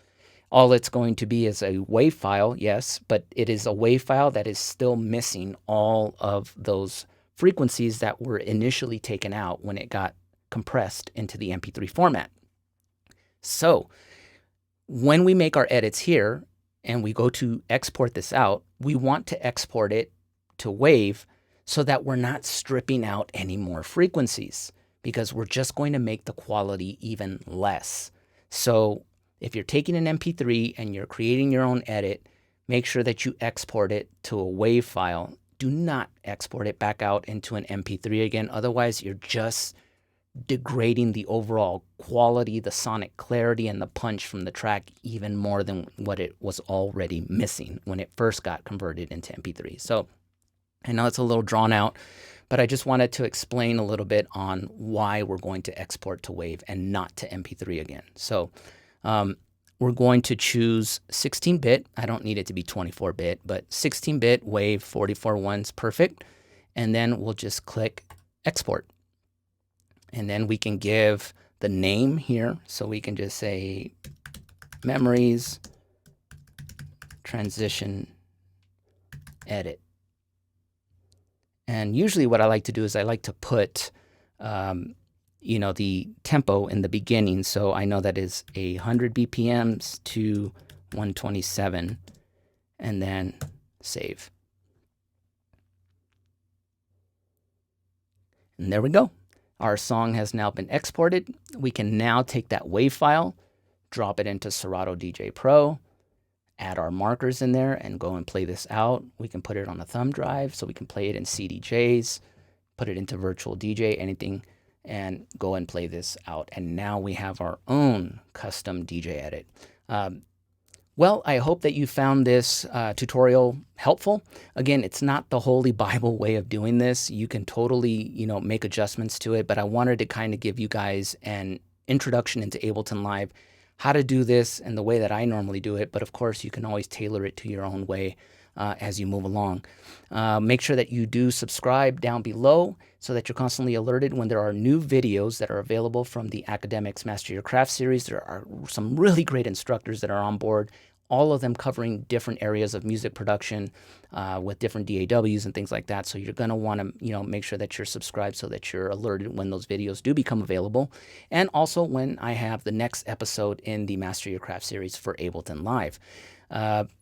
Speaker 1: All it's going to be is a WAV file, yes, but it is a WAV file that is still missing all of those frequencies that were initially taken out when it got compressed into the MP3 format. So when we make our edits here and we go to export this out, we want to export it to WAV so that we're not stripping out any more frequencies because we're just going to make the quality even less. So if you're taking an MP3 and you're creating your own edit, make sure that you export it to a WAV file. Do not export it back out into an MP3 again. Otherwise, you're just degrading the overall quality, the sonic clarity, and the punch from the track even more than what it was already missing when it first got converted into MP3. So I know it's a little drawn out, but I just wanted to explain a little bit on why we're going to export to WAV and not to MP3 again. So we're going to choose 16-bit. I don't need it to be 24-bit, but 16-bit WAV 44.1's perfect. And then we'll just click export. And then we can give the name here. So we can just say memories, transition, edit. And usually what I like to do is I like to put, the tempo in the beginning. So I know that is 100 BPMs to 127 and then save. And there we go. Our song has now been exported. We can now take that WAV file, drop it into Serato DJ Pro, add our markers in there and go and play this out. We can put it on a thumb drive so we can play it in CDJs, put it into virtual DJ, anything, and go and play this out. And now we have our own custom DJ edit. Well, I hope that you found this tutorial helpful. Again, it's not the Holy Bible way of doing this. You can totally, make adjustments to it, but I wanted to kind of give you guys an introduction into Ableton Live, how to do this and the way that I normally do it. But of course, you can always tailor it to your own way as you move along. Make sure that you do subscribe down below so that you're constantly alerted when there are new videos that are available from the Academix Master Your Craft series. There are some really great instructors that are on board, all of them covering different areas of music production with different DAWs and things like that. So you're going to want to, make sure that you're subscribed so that you're alerted when those videos do become available. And also when I have the next episode in the Master Your Craft series for Ableton Live.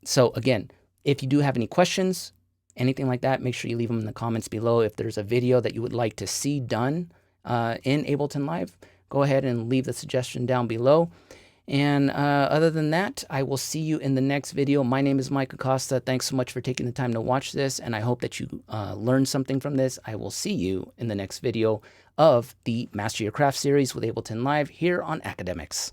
Speaker 1: So again, if you do have any questions, anything like that, make sure you leave them in the comments below. If there's a video that you would like to see done in Ableton Live, go ahead and leave the suggestion down below. And other than that, I will see you in the next video. My name is Mike Acosta. Thanks so much for taking the time to watch this, and I hope that you learned something from this. I will see you in the next video of the Master Your Craft series with Ableton Live here on Academix.